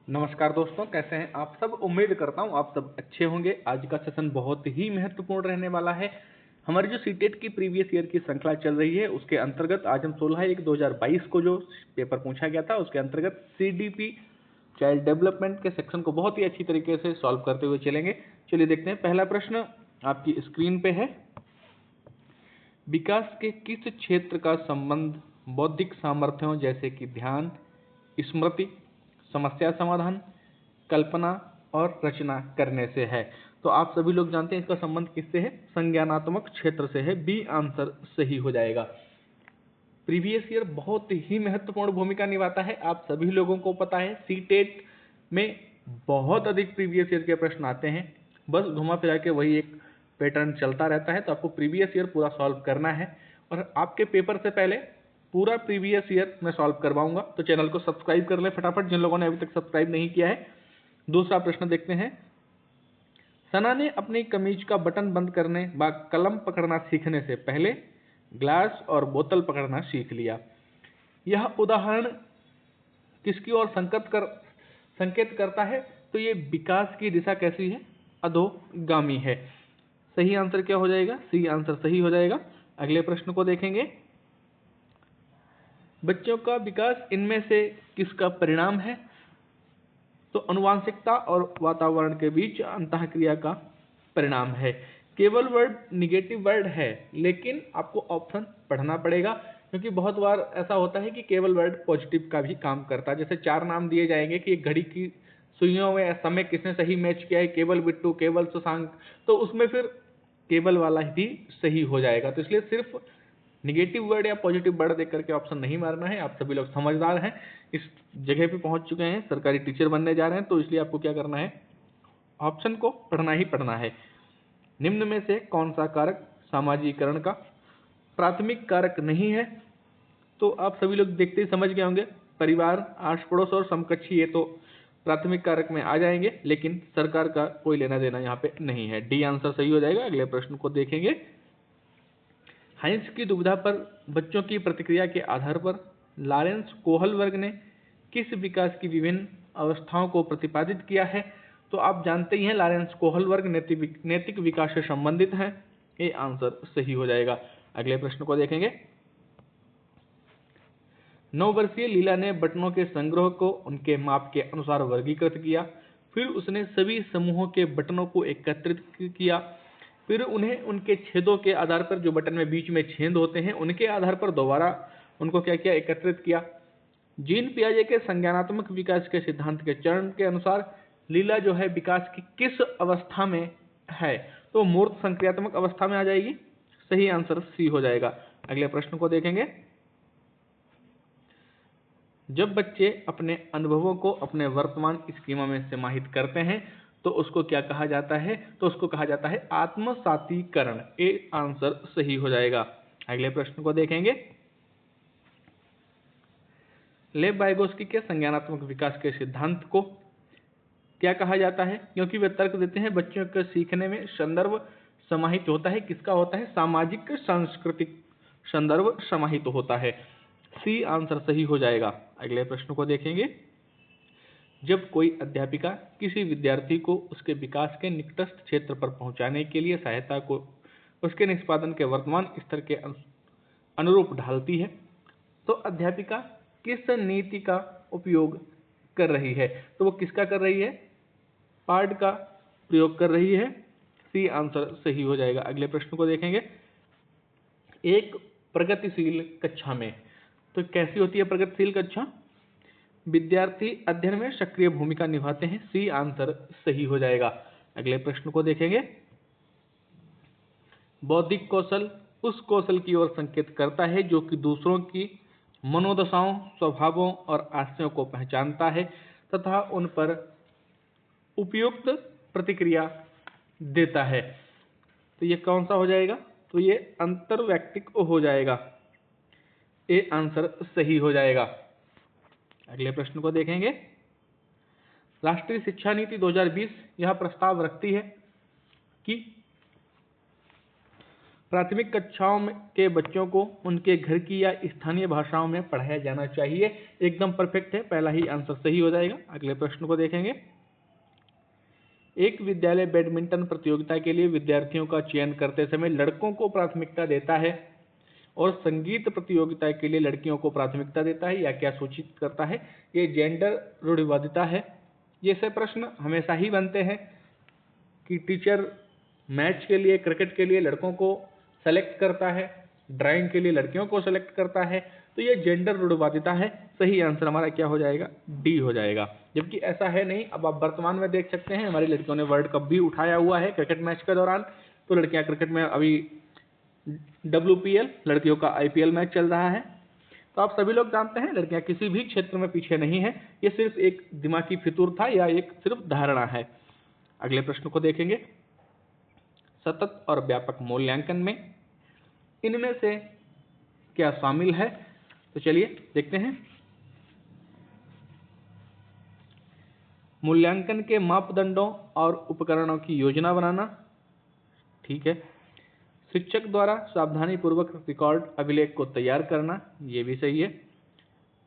नमस्कार दोस्तों, कैसे हैं आप सब। उम्मीद करता हूं आप सब अच्छे होंगे। आज का सेशन बहुत ही महत्वपूर्ण रहने वाला है। हमारी जो सीटेट की प्रीवियस ईयर की श्रृंखला चल रही है उसके अंतर्गत आज हम 16/1/2022 को जो पेपर पूछा गया था उसके अंतर्गत सीडीपी चाइल्ड डेवलपमेंट के सेक्शन को बहुत ही अच्छी तरीके से सॉल्व करते हुए चलेंगे। चलिए देखते हैं। पहला प्रश्न आपकी स्क्रीन पे है। विकास के किस क्षेत्र का संबंध बौद्धिक सामर्थ्यों जैसे कि ध्यान, स्मृति, समस्या समाधान, कल्पना और रचना करने से है? तो आप सभी लोग जानते हैं इसका संबंध किससे है? संज्ञानात्मक क्षेत्र से है। बी आंसर सही हो जाएगा। प्रीवियस ईयर बहुत ही महत्वपूर्ण भूमिका निभाता है। आप सभी लोगों को पता है सीटेट में बहुत अधिक प्रीवियस ईयर के प्रश्न आते हैं। बस घुमा फिरा के वही एक पैटर्न चलता रहता है। तो आपको प्रीवियस ईयर पूरा सॉल्व करना है और आपके पेपर से पहले पूरा प्रीवियस ईयर मैं सॉल्व करवाऊंगा। तो चैनल को सब्सक्राइब कर लें फटाफट, जिन लोगों ने अभी तक सब्सक्राइब नहीं किया है। दूसरा प्रश्न देखते हैं। सना ने अपनी कमीज का बटन बंद करने व कलम पकड़ना सीखने से पहले ग्लास और बोतल पकड़ना सीख लिया। यह उदाहरण किसकी ओर संकेत करता है? तो ये विकास की दिशा कैसी है? अधोगामी है। सही आंसर क्या हो जाएगा? सी आंसर सही हो जाएगा। अगले प्रश्न को देखेंगे। बच्चों का विकास इनमें से किसका परिणाम है? तो अनुवांशिकता और वातावरण के बीच अंतःक्रिया का परिणाम है। केवल वर्ड निगेटिव वर्ड है, लेकिन आपको ऑप्शन पढ़ना पड़ेगा क्योंकि बहुत बार ऐसा होता है कि केवल वर्ड पॉजिटिव का भी काम करता है। जैसे 4 नाम दिए जाएंगे कि एक घड़ी की सुइयों में समय किसने सही मैच किया है, केवल बिट्टू, केवल शशांक, तो उसमें फिर केवल वाला ही सही हो जाएगा। तो इसलिए सिर्फ निगेटिव वर्ड या पॉजिटिव वर्ड देख करके ऑप्शन नहीं मारना है। आप सभी लोग समझदार हैं, इस जगह पे पहुंच चुके हैं, सरकारी टीचर बनने जा रहे हैं, तो इसलिए आपको क्या करना है? ऑप्शन को पढ़ना ही पढ़ना है। निम्न में से कौन सा कारक सामाजिकरण का प्राथमिक कारक नहीं है? तो आप सभी लोग देखते ही समझ गए होंगे। परिवार, आस पड़ोस और समकक्षी ये तो प्राथमिक कारक में आ जाएंगे, लेकिन सरकार का कोई लेना देना यहाँ पे नहीं है। डी आंसर सही हो जाएगा। अगले प्रश्न को देखेंगे। हाइंस की दुविधा पर बच्चों की प्रतिक्रिया के आधार पर लॉरेंस कोहलबर्ग ने किस विकास की विभिन्न अवस्थाओं को प्रतिपादित किया है? तो आप जानते ही हैं लॉरेंस कोहलबर्ग नैतिक विकास से संबंधित हैं। ये आंसर सही हो जाएगा। अगले प्रश्न को देखेंगे। 9 वर्षीय लीला ने बटनों के संग्रह को उनके माप के अनुसार वर्गीकृत किया। फिर उसने सभी समूहों के बटनों को एकत्रित किया। फिर उन्हें उनके छेदों के आधार पर, जो बटन में बीच में छेद होते हैं, उनके आधार पर दोबारा उनको क्या किया? एकत्रित किया। जीन पियाजे के संज्ञानात्मक विकास के सिद्धांत के चरण के अनुसार लीला जो है विकास की किस अवस्था में है? तो मूर्त संक्रियात्मक अवस्था में आ जाएगी। सही आंसर सी हो जाएगा। अगले प्रश्न को देखेंगे। जब बच्चे अपने अनुभवों को अपने वर्तमान स्कीमा में समाहित करते हैं तो उसको क्या कहा जाता है? तो उसको कहा जाता है आत्मसातीकरण। ए आंसर सही हो जाएगा। अगले प्रश्न को देखेंगे। लेव वाइगोस्की के संज्ञानात्मक विकास के सिद्धांत को क्या कहा जाता है? क्योंकि वे तर्क देते हैं बच्चों के सीखने में संदर्भ समाहित होता है। किसका होता है? सामाजिक सांस्कृतिक संदर्भ समाहित होता है। सी आंसर सही हो जाएगा। अगले प्रश्न को देखेंगे। जब कोई अध्यापिका किसी विद्यार्थी को उसके विकास के निकटस्थ क्षेत्र पर पहुंचाने के लिए सहायता को उसके निष्पादन के वर्तमान स्तर के अनुरूप ढालती है तो अध्यापिका किस नीति का उपयोग कर रही है? तो वो किसका कर रही है? पार्ट का प्रयोग कर रही है। सी आंसर सही हो जाएगा। अगले प्रश्न को देखेंगे। एक प्रगतिशील कक्षा में, तो कैसी होती है प्रगतिशील कक्षा? विद्यार्थी अध्ययन में सक्रिय भूमिका निभाते हैं। सी आंसर सही हो जाएगा। अगले प्रश्न को देखेंगे। बौद्धिक कौशल उस कौशल की ओर संकेत करता है जो कि दूसरों की मनोदशाओं, स्वभावों और आशयों को पहचानता है तथा उन पर उपयुक्त प्रतिक्रिया देता है। तो ये कौन सा हो जाएगा? तो ये अंतर्वैयक्तिक हो जाएगा। ए आंसर सही हो जाएगा। अगले प्रश्न को देखेंगे। राष्ट्रीय शिक्षा नीति 2020 यह प्रस्ताव रखती है कि प्राथमिक कक्षाओं के बच्चों को उनके घर की या स्थानीय भाषाओं में पढ़ाया जाना चाहिए। एकदम परफेक्ट है, पहला ही आंसर सही हो जाएगा। अगले प्रश्न को देखेंगे। एक विद्यालय बैडमिंटन प्रतियोगिता के लिए विद्यार्थियों का चयन करते समय लड़कों को प्राथमिकता देता है और संगीत प्रतियोगिता के लिए लड़कियों को प्राथमिकता देता है, या क्या सूचित करता है? ये जेंडर रूढ़िवादिता है। ये से प्रश्न हमेशा ही बनते हैं कि टीचर मैच के लिए, क्रिकेट के लिए लड़कों को सेलेक्ट करता है, ड्राइंग के लिए लड़कियों को सेलेक्ट करता है, तो ये जेंडर रूढ़िवादिता है। सही आंसर हमारा क्या हो जाएगा? डी हो जाएगा। जबकि ऐसा है नहीं। अब आप वर्तमान में देख सकते हैं, हमारी लड़कियों ने वर्ल्ड कप भी उठाया हुआ है क्रिकेट मैच के दौरान। तो लड़कियां क्रिकेट में अभी WPL, लड़कियों का IPL मैच चल रहा है। तो आप सभी लोग जानते हैं लड़कियां किसी भी क्षेत्र में पीछे नहीं है। ये सिर्फ एक दिमागी फितूर था या एक सिर्फ धारणा है। अगले प्रश्न को देखेंगे। सतत और व्यापक मूल्यांकन में इनमें से क्या शामिल है? तो चलिए देखते हैं। मूल्यांकन के मापदंडों और उपकरणों की योजना बनाना, ठीक है। शिक्षक द्वारा सावधानीपूर्वक रिकॉर्ड अभिलेख को तैयार करना, ये भी सही है।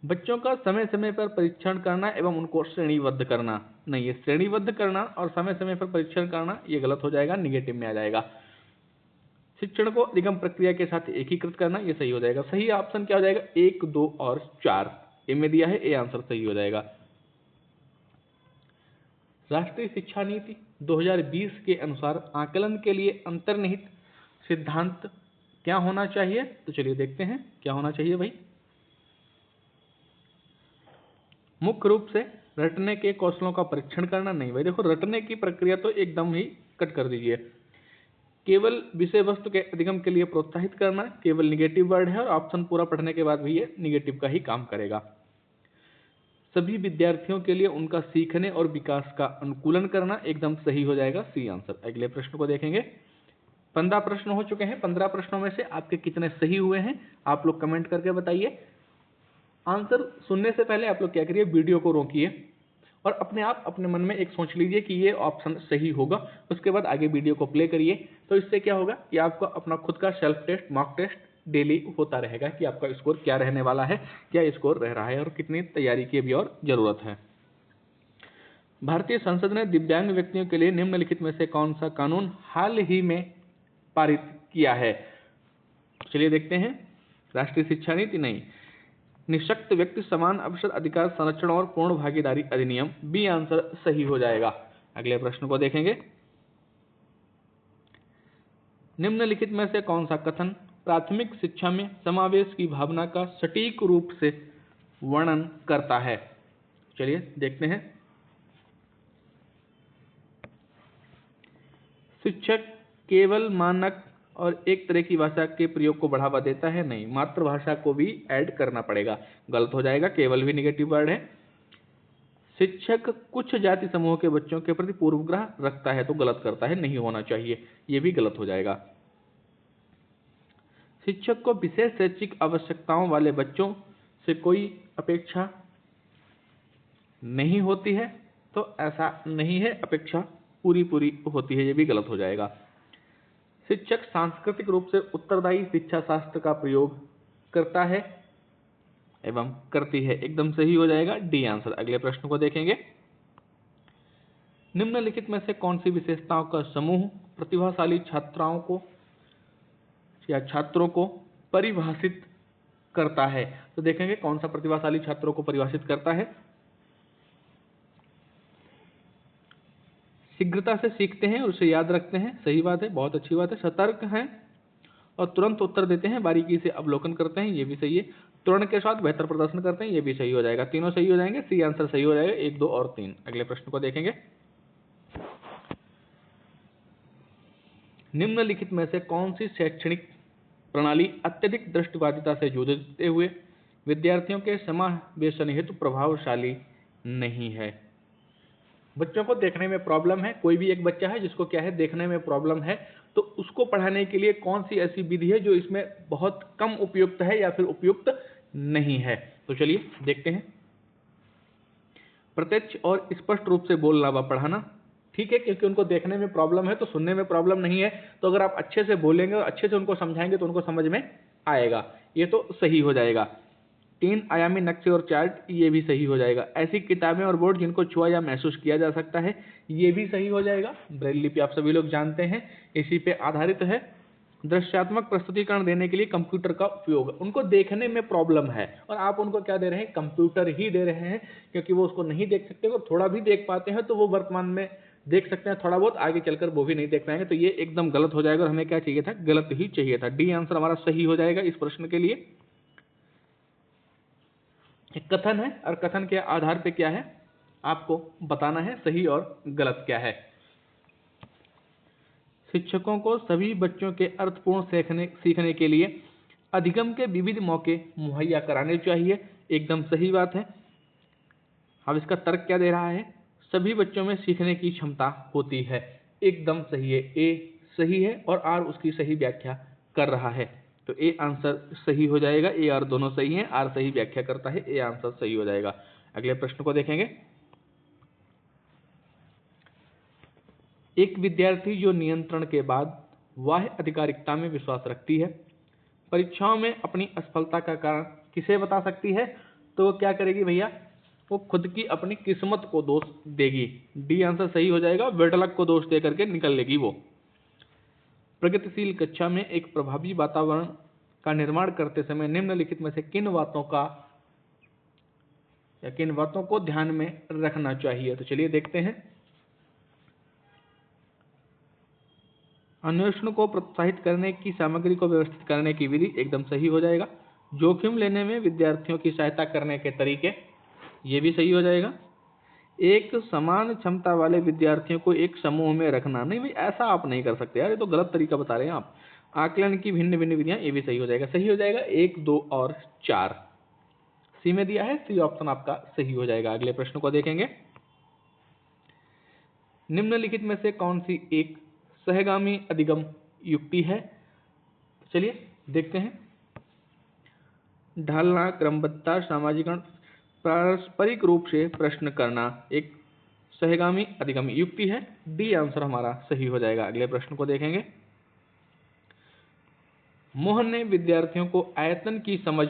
बच्चों का समय समय पर परीक्षण करना एवं उनको श्रेणीबद्ध करना, नहीं, ये श्रेणीबद्ध करना और समय समय पर परीक्षण करना ये गलत हो जाएगा, निगेटिव में आ जाएगा। शिक्षण को अधिगम प्रक्रिया के साथ एकीकृत करना, ये सही हो जाएगा। सही ऑप्शन क्या हो जाएगा? 1, 2 और 4 इनमें दिया है, ए आंसर सही हो जाएगा। राष्ट्रीय शिक्षा नीति 2020 के अनुसार आकलन के लिए अंतर्निहित सिद्धांत क्या होना चाहिए? तो चलिए देखते हैं क्या होना चाहिए भाई। मुख्य रूप से रटने के कौशलों का परीक्षण करना, नहीं भाई, देखो रटने की प्रक्रिया तो एकदम ही कट कर दीजिए। केवल विषय वस्तु के अधिगम के लिए प्रोत्साहित करना, केवल निगेटिव वर्ड है और ऑप्शन पूरा पढ़ने के बाद भी ये निगेटिव का ही काम करेगा। सभी विद्यार्थियों के लिए उनका सीखने और विकास का अनुकूलन करना, एकदम सही हो जाएगा, सी आंसर। अगले प्रश्न को देखेंगे। 15 प्रश्न हो चुके हैं। 15 प्रश्नों में से आपके कितने सही हुए हैं आप लोग कमेंट करके बताइए। आंसर सुनने से पहले आप लोग क्या करिए, वीडियो को रोकिए और अपने आप अपने मन में एक सोच लीजिए कि ये ऑप्शन सही होगा। उसके बाद आगे वीडियो को प्ले करिए। तो इससे क्या होगा कि आपको अपना खुद का self test, mock test daily होता रहेगा कि आपका स्कोर क्या रहने वाला है, क्या स्कोर रह रहा है और कितनी तैयारी की अभी और जरूरत है। भारतीय संसद ने दिव्यांग व्यक्तियों के लिए निम्नलिखित में से कौन सा कानून हाल ही में पारित किया है? चलिए देखते हैं। राष्ट्रीय शिक्षा नीति नहीं, निःशक्त व्यक्ति समान अवसर अधिकार संरक्षण और पूर्ण भागीदारी अधिनियम, बी आंसर सही हो जाएगा। अगले प्रश्न को देखेंगे। निम्नलिखित में से कौन सा कथन प्राथमिक शिक्षा में समावेश की भावना का सटीक रूप से वर्णन करता है? चलिए देखते हैं। शिक्षक केवल मानक और एक तरह की भाषा के प्रयोग को बढ़ावा देता है, नहीं, मातृभाषा को भी ऐड करना पड़ेगा, गलत हो जाएगा, केवल भी निगेटिव वर्ड है। शिक्षक कुछ जाति समूह के बच्चों के प्रति पूर्वग्रह रखता है, तो गलत करता है, नहीं होना चाहिए, ये भी गलत हो जाएगा। शिक्षक को विशेष शैक्षिक आवश्यकताओं वाले बच्चों से कोई अपेक्षा नहीं होती है, तो ऐसा नहीं है, अपेक्षा पूरी होती है, ये भी गलत हो जाएगा। शिक्षक सांस्कृतिक रूप से उत्तरदायी शिक्षा शास्त्र का प्रयोग करता है एवं करती है, एकदम सही हो जाएगा, डी आंसर। अगले प्रश्न को देखेंगे। निम्नलिखित में से कौन सी विशेषताओं का समूह प्रतिभाशाली छात्राओं को या छात्रों को परिभाषित करता है? तो देखेंगे कौन सा प्रतिभाशाली छात्रों को परिभाषित करता है। शीघ्रता से सीखते हैं और उसे याद रखते हैं, सही बात है, बहुत अच्छी बात है। सतर्क हैं और तुरंत उत्तर देते हैं, बारीकी से अवलोकन करते हैं, ये भी सही है। तुरंत के साथ बेहतर प्रदर्शन करते हैं, ये भी सही हो जाएगा, तीनों सही हो जाएंगे, सी आंसर सही हो जाएगा, 1, 2 और 3। अगले प्रश्न को देखेंगे। निम्नलिखित में से कौन सी शैक्षणिक प्रणाली अत्यधिक दृष्टिवादिता से जूझते हुए विद्यार्थियों के समावेशन हेतु प्रभावशाली नहीं है? बच्चों को देखने में प्रॉब्लम है, कोई भी एक बच्चा है जिसको क्या है, देखने में प्रॉब्लम है, तो उसको पढ़ाने के लिए कौन सी ऐसी विधि है जो इसमें बहुत कम उपयुक्त है या फिर उपयुक्त नहीं है? तो चलिए देखते हैं। प्रत्यक्ष और स्पष्ट रूप से बोलना व पढ़ाना, ठीक है, क्योंकि उनको देखने में प्रॉब्लम है तो सुनने में प्रॉब्लम नहीं है। तो अगर आप अच्छे से बोलेंगे और अच्छे से उनको समझाएंगे तो उनको समझ में आएगा, ये तो सही हो जाएगा। 3 आयामी नक्शे और चार्ट, ये भी सही हो जाएगा। ऐसी किताबें और बोर्ड जिनको छुआ या महसूस किया जा सकता है, ये भी सही हो जाएगा। ब्रेल लिपि आप सभी लोग जानते हैं, इसी पे आधारित है। दृश्यात्मक प्रस्तुतिकरण देने के लिए कंप्यूटर का उपयोग, उनको देखने में प्रॉब्लम है और आप उनको क्या दे रहे हैं, कंप्यूटर ही दे रहे हैं, क्योंकि वो उसको नहीं देख सकते। और थोड़ा भी देख पाते हैं तो वो वर्तमान में देख सकते हैं, थोड़ा बहुत आगे चलकर वो भी नहीं देख पाएंगे। तो ये एकदम गलत हो जाएगा और हमें क्या चाहिए था, गलत ही चाहिए था। डी आंसर हमारा सही हो जाएगा इस प्रश्न के लिए। एक कथन है और कथन के आधार पे क्या है आपको बताना है, सही और गलत क्या है। शिक्षकों को सभी बच्चों के अर्थपूर्ण सीखने के लिए अधिगम के विविध मौके मुहैया कराने चाहिए, एकदम सही बात है। अब इसका तर्क क्या दे रहा है, सभी बच्चों में सीखने की क्षमता होती है, एकदम सही है। ए सही है और आर उसकी सही व्याख्या कर रहा है, तो ए आंसर सही हो जाएगा। ए आर दोनों सही हैं, आर सही व्याख्या करता है, ए आंसर सही हो जाएगा। अगले प्रश्न को देखेंगे। एक विद्यार्थी जो नियंत्रण के बाद बाह्य आधिकारिकता में विश्वास रखती है, परीक्षाओं में अपनी असफलता का कारण किसे बता सकती है, तो वो क्या करेगी भैया, वो खुद की अपनी किस्मत को दोष देगी। डी आंसर सही हो जाएगा, बेड लक को दोष दे करके निकल लेगी वो। प्रगतिशील कक्षा में एक प्रभावी वातावरण का निर्माण करते समय निम्नलिखित में से किन बातों को ध्यान में रखना चाहिए, तो चलिए देखते हैं। अन्वेषण को प्रोत्साहित करने की सामग्री को व्यवस्थित करने की विधि, एकदम सही हो जाएगा। जोखिम लेने में विद्यार्थियों की सहायता करने के तरीके, ये भी सही हो जाएगा। एक समान क्षमता वाले विद्यार्थियों को एक समूह में रखना, नहीं भाई ऐसा आप नहीं कर सकते यार, ये तो गलत तरीका बता रहे हैं आप। आकलन की भिन्न भिन्न विधियां, ये भी सही हो जाएगा। सही हो जाएगा 1, 2 और 4 सी में दिया है, सी ऑप्शन आपका सही हो जाएगा। अगले प्रश्न को देखेंगे। निम्नलिखित में से कौन सी एक सहगामी अधिगम युक्ति है, चलिए देखते हैं। ढालना, क्रमबद्धता, सामाजिकरण, पारस्परिक रूप से प्रश्न करना एक सहगामी अधिगम युक्ति है। डी आंसर हमारा सही हो जाएगा। अगले प्रश्न को देखेंगे। मोहन ने विद्यार्थियों को आयतन की समझ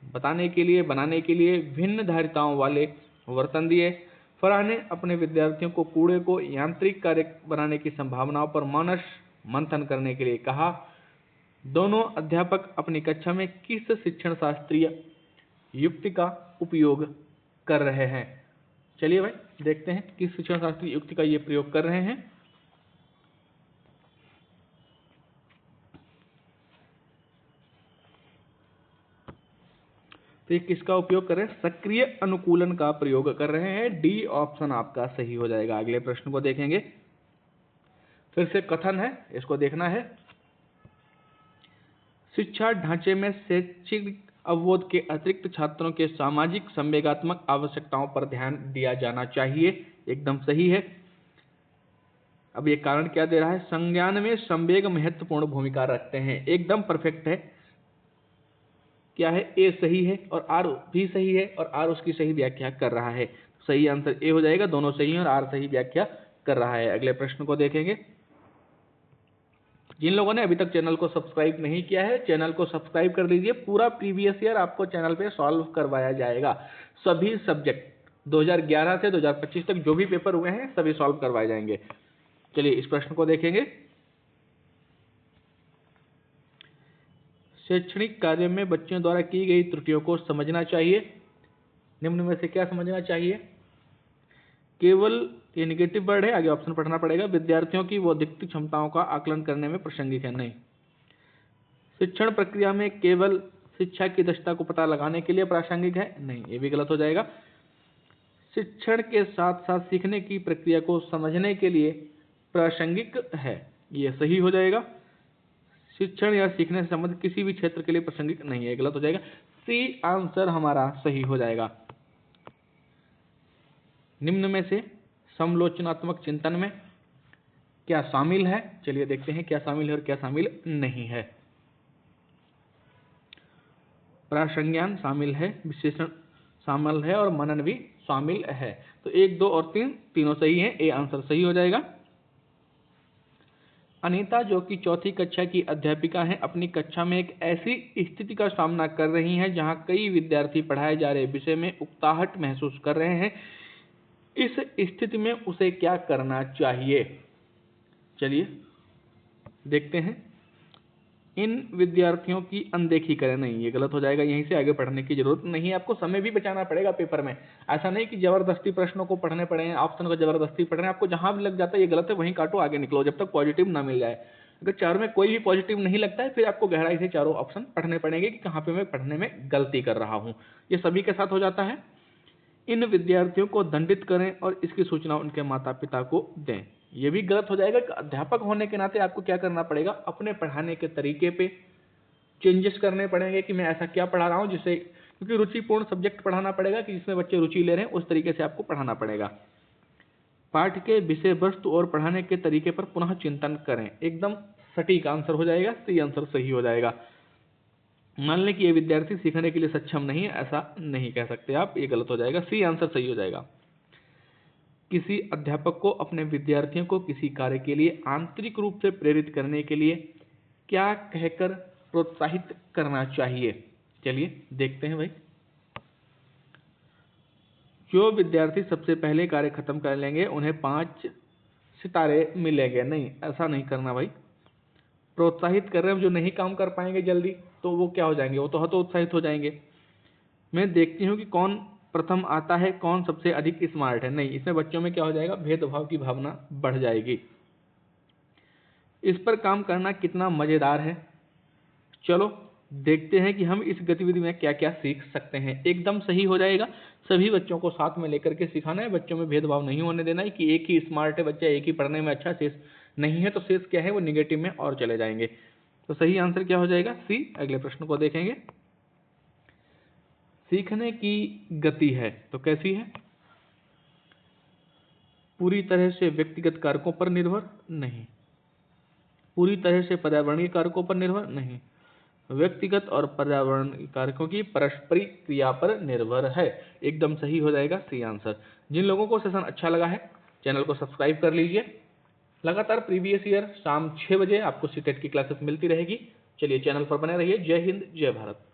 बनाने के लिए भिन्न धारिताओं वाले वर्तन दिए। फराह ने अपने विद्यार्थियों को कूड़े को यांत्रिक कार्य बनाने की संभावनाओं पर मानस मंथन करने के लिए कहा। दोनों अध्यापक अपनी कक्षा में किस शिक्षण शास्त्रीय युक्ति का उपयोग कर रहे हैं, चलिए भाई देखते हैं किस शिक्षण शास्त्रीय युक्ति का ये प्रयोग कर रहे हैं। तो ये किसका उपयोग कर रहे हैं, सक्रिय अनुकूलन का प्रयोग कर रहे हैं। डी ऑप्शन आपका सही हो जाएगा। अगले प्रश्न को देखेंगे। फिर से कथन है, इसको देखना है। शिक्षा ढांचे में शैक्षिक अवबोध के अतिरिक्त छात्रों के सामाजिक संवेगात्मक आवश्यकताओं पर ध्यान दिया जाना चाहिए, एकदम सही है। अब ये कारण क्या दे रहा है, संज्ञान में संवेग महत्वपूर्ण भूमिका रखते हैं, एकदम परफेक्ट है। क्या है, ए सही है और आर भी सही है और आर उसकी सही व्याख्या कर रहा है। सही आंसर ए हो जाएगा, दोनों सही हैं और आर सही व्याख्या कर रहा है। अगले प्रश्न को देखेंगे। जिन लोगों ने अभी तक चैनल को सब्सक्राइब नहीं किया है, चैनल को सब्सक्राइब कर लीजिए। पूरा प्रीवियस ईयर आपको चैनल पे सॉल्व करवाया जाएगा। सभी सब्जेक्ट 2011 से 2025 तक जो भी पेपर हुए हैं सभी सॉल्व करवाए जाएंगे। चलिए इस प्रश्न को देखेंगे। शैक्षणिक कार्य में बच्चों द्वारा की गई त्रुटियों को समझना चाहिए। निम्न में से क्या समझना चाहिए, केवल ये निगेटिव वर्ड है, आगे ऑप्शन पढ़ना पड़ेगा। विद्यार्थियों की बौद्धिक क्षमताओं का आकलन करने में प्रासंगिक है, नहीं। शिक्षण प्रक्रिया में केवल शिक्षा की दक्षता को पता लगाने के लिए प्रासंगिक है, नहीं, ये भी गलत हो जाएगा। शिक्षण के साथ साथ सीखने की प्रक्रिया को समझने के लिए प्रासंगिक है, ये सही हो जाएगा। शिक्षण या सीखने से संबंधित किसी भी क्षेत्र के लिए प्रासंगिक नहीं है, गलत हो जाएगा। सी आंसर हमारा सही हो जाएगा। निम्न में से समालोचनात्मक चिंतन में क्या शामिल है, चलिए देखते हैं क्या शामिल है और क्या शामिल नहीं है। प्रासंज्ञान शामिल है, विश्लेषण शामिल है और मनन भी शामिल है। तो 1, 2 और 3 तीनों सही हैं, ए आंसर सही हो जाएगा। अनीता जो कि चौथी कक्षा की अध्यापिका हैं, अपनी कक्षा में एक ऐसी स्थिति का सामना कर रही हैं जहां कई विद्यार्थी पढ़ाए जा रहे विषय में उकताहट महसूस कर रहे हैं। इस स्थिति में उसे क्या करना चाहिए? चलिए देखते हैं। इन विद्यार्थियों की अनदेखी करें, नहीं ये गलत हो जाएगा, यहीं से आगे पढ़ने की जरूरत नहीं है, आपको समय भी बचाना पड़ेगा पेपर में। ऐसा नहीं कि जबरदस्ती प्रश्नों को पढ़ने पड़े हैं, ऑप्शन को जबरदस्ती पढ़ रहे हैं, आपको जहां भी लग जाता है ये गलत है वहीं काटो, आगे निकलो जब तक पॉजिटिव ना मिल जाए। अगर चारों में कोई भी पॉजिटिव नहीं लगता है फिर आपको गहराई से चारों ऑप्शन पढ़ने पड़ेंगे कि कहाँ पे मैं पढ़ने में गलती कर रहा हूँ। ये सभी के साथ हो जाता है। इन विद्यार्थियों को दंडित करें और इसकी सूचना उनके माता पिता को दें। ये भी गलत हो जाएगा कि अध्यापक होने के नाते आपको क्या करना पड़ेगा, अपने पढ़ाने के तरीके पे चेंजेस करने पड़ेंगे कि मैं ऐसा क्या पढ़ा रहा हूँ जिससे, क्योंकि रुचिपूर्ण सब्जेक्ट पढ़ाना पड़ेगा कि जिसमें बच्चे रुचि ले रहे हैं उस तरीके से आपको पढ़ाना पड़ेगा। पाठ के विषय वस्तु और पढ़ाने के तरीके पर पुनः चिंतन करें, एकदम सटीक आंसर हो जाएगा, सी आंसर सही हो जाएगा। मान लें कि ये विद्यार्थी सीखने के लिए सक्षम नहीं है, ऐसा नहीं कह सकते आप, ये गलत हो जाएगा, सी आंसर सही हो जाएगा। किसी अध्यापक को अपने विद्यार्थियों को किसी कार्य के लिए आंतरिक रूप से प्रेरित करने के लिए क्या कहकर प्रोत्साहित करना चाहिए? चलिए देखते हैं भाई। जो विद्यार्थी सबसे पहले कार्य खत्म कर लेंगे उन्हें 5 सितारे मिलेंगे, नहीं ऐसा नहीं करना भाई। प्रोत्साहित कर रहे हैं, जो नहीं काम कर पाएंगे जल्दी तो वो क्या हो जाएंगे, वो तो हतोत्साहित हो जाएंगे। मैं देखती हूँ कि कौन प्रथम आता है, कौन सबसे अधिक स्मार्ट है, नहीं इसमें बच्चों में क्या हो जाएगा, भेदभाव की भावना बढ़ जाएगी। इस पर काम करना कितना मजेदार है, चलो देखते हैं कि हम इस गतिविधि में क्या क्या सीख सकते हैं। एकदम सही हो जाएगा, सभी बच्चों को साथ में लेकर के सिखाना है, बच्चों में भेदभाव नहीं होने देना है कि एक ही स्मार्ट है बच्चा, एक ही पढ़ने में अच्छा, शेष नहीं है तो शेष क्या है वो निगेटिव में और चले जाएंगे। तो सही आंसर क्या हो जाएगा, सी। अगले प्रश्न को देखेंगे। सीखने की गति है तो कैसी है? पूरी तरह से व्यक्तिगत कारकों पर निर्भर नहीं, पूरी तरह से पर्यावरणीय कारकों पर निर्भर नहीं, व्यक्तिगत और पर्यावरण कारकों की परस्परी क्रिया पर निर्भर है, एकदम सही हो जाएगा, सी आंसर। जिन लोगों को सेशन अच्छा लगा है चैनल को सब्सक्राइब कर लीजिए। लगातार प्रीवियस ईयर शाम 6 बजे आपको सीटेट की क्लासेस मिलती रहेगी। चलिए चैनल पर बने रहिए। जय हिंद, जय भारत।